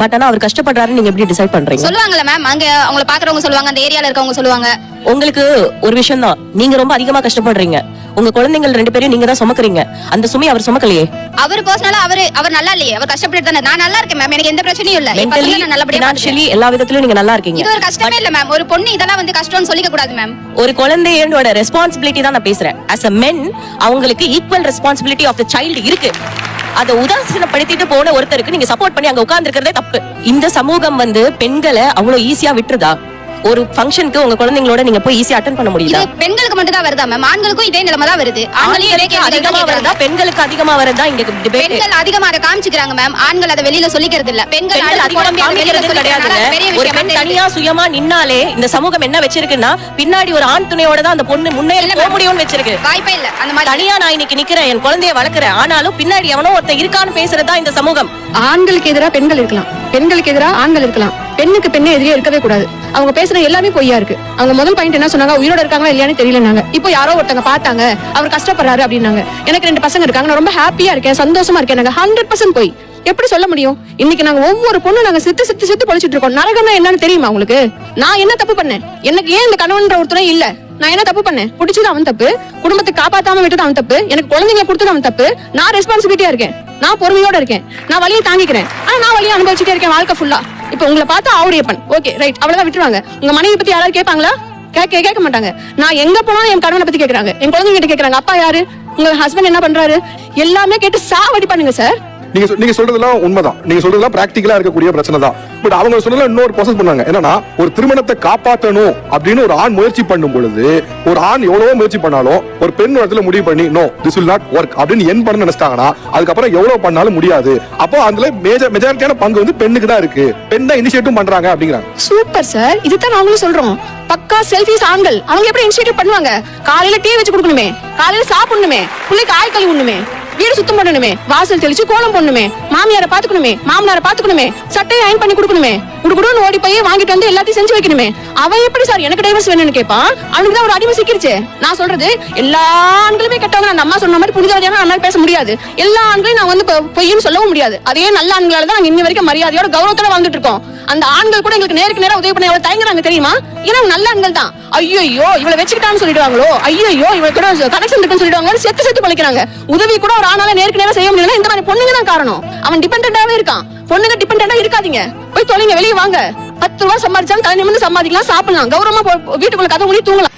But ஆனா அவர் கஷ்டப்படுறாருன்னு நீங்க எப்படி டிசைட் பண்றீங்க? சொல்லுவாங்கல்ல மேம், அங்க அவங்கள பாக்குறவங்க சொல்லுவாங்க, அந்த ஏரியால இருக்கவங்க சொல்லுவாங்க. உங்களுக்கு ஒரு விஷயம் தான், நீங்க ரொம்ப அதிகமா கஷ்டப்படுறீங்க. உங்க குழந்தைகள் 2 பேரையும் நீங்க தான் சுமக்குறீங்க. அந்த சுமை அவர் சுமக்கலையே. அவர் பர்சனலா அவர் நல்லா இல்லையே, அவர் கஷ்டப்பட்டு தானே. நான் நல்லா இருக்கேன் மேம், எனக்கு எந்த பிரச்சனையும் இல்ல. மென்டலி, ஃபினான்ஷியலி எல்லா விதத்திலயும் நீங்க நல்லா இருக்கீங்க. இது ஒரு கஷ்டமே இல்ல மேம். ஒரு பொண்ணு இதெல்லாம் வந்து கஷ்டம்னு சொல்லிக்க கூடாது மேம். ஒரு குழந்தையோட ரெஸ்பான்சிபிலிட்டி தான் நான் பேசுறேன். as a men அவங்களுக்கு equal responsibility of the child இருக்கு. அதை உதாசீனப்படுத்திட்டு போன ஒருத்தருக்கு நீங்க சப்போர்ட் பண்ணி அங்க உட்கார்ந்து இருக்கிறதே தப்பு. இந்த சமூகம் வந்து பெண்களை அவ்வளவு ஈஸியா விட்டுருதா? ஒரு ஃபங்க்ஷனுக்கு உங்க குழந்தைங்களோட நீங்க போய் ஈஸியா அட்டெண்ட் பண்ண முடியுதா? இது பெண்களுக்கு மட்டும் தான் வருதா மேம்? ஆண்களுக்கும் இதே நிலைமை தான் வருது. ஆண்களுக்கு அதிகமா வருதா, பெண்களுக்கு அதிகமா வருதா? இங்க டிபேட். பெண்கள் அதிகமா அதை காமிச்சுக்கிறாங்க மேம், ஆண்கள் அதை வெளியில சொல்லிக்கிறது இல்ல. பெண்கள் அதிகமா காமிக்கிறது கிடையாது. ஒரு பெண் தனியா சுயமா நின்னாலே இந்த சமூகம் என்ன வச்சிருக்குன்னா, பின்னாடி ஒரு ஆண் துணையோட தான் அந்த பொண்ணு முன்னேறி போக முடியும்னு வச்சிருக்கு. வாய்ப்பே இல்ல. அந்த மாதிரி தனியா நான் இன்னைக்கு நிக்கிறேன், என் குழந்தைய வளர்க்கிறேன், ஆனாலும் பின்னாடி எவனோ ஒருத்தன் இருக்கான்னு பேசுறதா இந்த சமூகம். ஆண்களுக்கு எதிராக பெண்கள் இருக்கலாம், பெண்களுக்கு எதிராக ஆண்கள் இருக்கலாம். பெண்ணுக்கு பெண்ணே எதிரே இருக்கவே கூடாது. அவங்க பேசுற எல்லாமே பொய்யா இருக்கு. அவங்க முதல் பாயிண்ட் என்ன சொன்னாங்க, உயிரோட இருக்காங்களா இல்லையானே தெரியலனாங்க. இப்போ யாரோ ஒருத்தங்க பார்த்தாங்க, அவர் கஷ்டப்படுறாரு அப்படின்னாங்க. எனக்கு 2 பசங்க இருக்காங்க, நான் ரொம்ப ஹாப்பியா இருக்கேன், சந்தோஷமா இருக்கேன். 100% போய் எப்படி சொல்ல முடியும்? இன்னைக்கு நாங்க ஒவ்வொரு பொண்ணு நாங்க சித்து பொழிச்சிட்டு இருக்கோம். நரகம்னா என்னன்னு தெரியுமா உங்களுக்கு? நான் என்ன தப்பு பண்ணேன்? எனக்கு ஏன் இந்த கணவன்ற ஒருத்தரே இல்ல? நான் என்ன தப்பு பண்ணேன்? பிடிச்சது அவன் தப்பு, குடும்பத்தை காப்பாத்தாம விட்டது அவன் தப்பு, எனக்கு குழந்தைங்க கொடுத்தது அவன் தப்பு. நான் ரெஸ்பான்சிபிலிட்டியா இருக்கேன், நான் பொறுமையோட இருக்கேன், நான் வலியை தாங்கிக்கிறேன். ஆனா நான் வலியை அனுபவிச்சுட்டே இருக்கேன் வாழ்க்கை ஃபுல்லா. இப்ப உங்களை பார்த்தா ஆவுடையப்பன், ஓகே ரைட், அவ்வளவுதான் விட்டுருவாங்க. உங்க மனைவி பத்தி யாராவது கேட்பாங்களா? கேட்க மாட்டாங்க. நான் எங்க போனாலும் என் கணவனை பத்தி கேக்குறாங்க, என் குழந்தைங்க கிட்ட கேக்குறாங்க, அப்பா யாரு, உங்க ஹஸ்பண்ட் என்ன பண்றாரு, எல்லாமே கேட்டு சாவடி பண்ணுங்க சார். நீங்க சொல்றதெல்லாம் உண்மைதான், நீங்க சொல்றதெல்லாம் பிராக்டிகலா இருக்கக்கூடிய பிரச்சனை தான். பட் அவங்க சொல்றதுல இன்னொரு ப்ராசஸ் பண்ணாங்க. என்னன்னா, ஒரு திருமணத்தை காப்பாற்றணும் அப்படின்னு ஒரு ஆண் முயற்சி பண்ணும் பொழுது, ஒரு ஆண் எவ்வளவோ முயற்சி பண்ணாலும் ஒரு பெண் இடத்துல முடிவு பண்ணி no this will not work அப்படின்னு என் பண்ண நினைச்சிட்டாங்கன்னா, அதுக்கப்புறம் எவ்வளவு பண்ணாலும் முடியாது. அப்போ அதுல மெஜாரிட்டியான பங்கு வந்து பெண்ணுக்கு தான் இருக்கு. பெண் தான் இனிஷியேட்டிவ் பண்றாங்க அப்படிங்கிறாங்க. சூப்பர் சார், இதுதான் நாங்களும் சொல்றோம். பக்கா செல்ஃபிஸ் ஆண்கள். அவங்க எப்படி இனிஷியேட்டிவ் பண்ணுவாங்க? காலையில டீ வச்சு கொடுக்கணுமே, காலையில சாப்பிடணுமே, பிள்ளைக்கு ஆய் கழுவி விடணுமே, வீடு சுத்தம் பண்ணணுமே, வாசல் தெளிச்சு கோலம் போடணுமே, மாமியாரை பாத்துக்கணுமே, மாமனாரை பாத்துக்கணுமே, சட்டையை அயன் பண்ணி கொடுக்கணுமே, குடுகுடுன்னு ஓடி போய் வாங்கிட்டு வந்து எல்லாத்தையும் செஞ்சு வைக்கணுமே. அவன் எப்படி சார் எனக்கு டைவர்ஸ் வேணும்னு கேட்பான்? அவனுக்கு தான் ஒரு அடிமை சிக்கிருச்சு. நான் சொல்றது எல்லா ஆண்களுமே கெட்டவங்க. நான் அம்மா சொன்ன மாதிரி புனிதவதியான நம்மளால பேச முடியாது. எல்லா ஆண்களையும் நான் வந்து பொய்ன்னு சொல்லவும் முடியாது. அதே நல்ல ஆண்களால தான் நாங்க இன்ன வரைக்கும் மரியாதையோட கௌரவத்தோட வாழ்ந்துட்டு இருக்கோம். அந்த ஆண்கள் கூட எங்களுக்கு நேருக்கு நேரம் உதவி பண்ண எவ்வளவு தயங்குறாங்க தெரியுமா? ஏன்னா நல்ல ஆண்கள் தான். ஐயோ இவளை வச்சுக்கிட்டான்னு சொல்லிடுவாங்களோ, ஐயோ இவளை கூட கனெக்ஷன் இருக்குன்னு சொல்லிடுவாங்க, செத்து பழிக்கிறாங்க. உதவி கூட ஒரு ஆணால நேருக்கு நேரம் செய்ய முடியல. இந்த மாதிரி பொண்ணுங்க தான் காரணம். அவன் டிபெண்டாவே இருக்கான். பொண்ணுங்க டிபெண்டா இருக்காதீங்க. போய் தொலைங்க, வெளியே வாங்க. 10 ரூபாய் சம்பாதிச்சாலும் தலை நிமிர்ந்து சம்பாதிக்கலாம், சாப்பிடலாம், கௌரவமா வீட்டுக்குள்ள கதை மூடி தூங்கலாம்.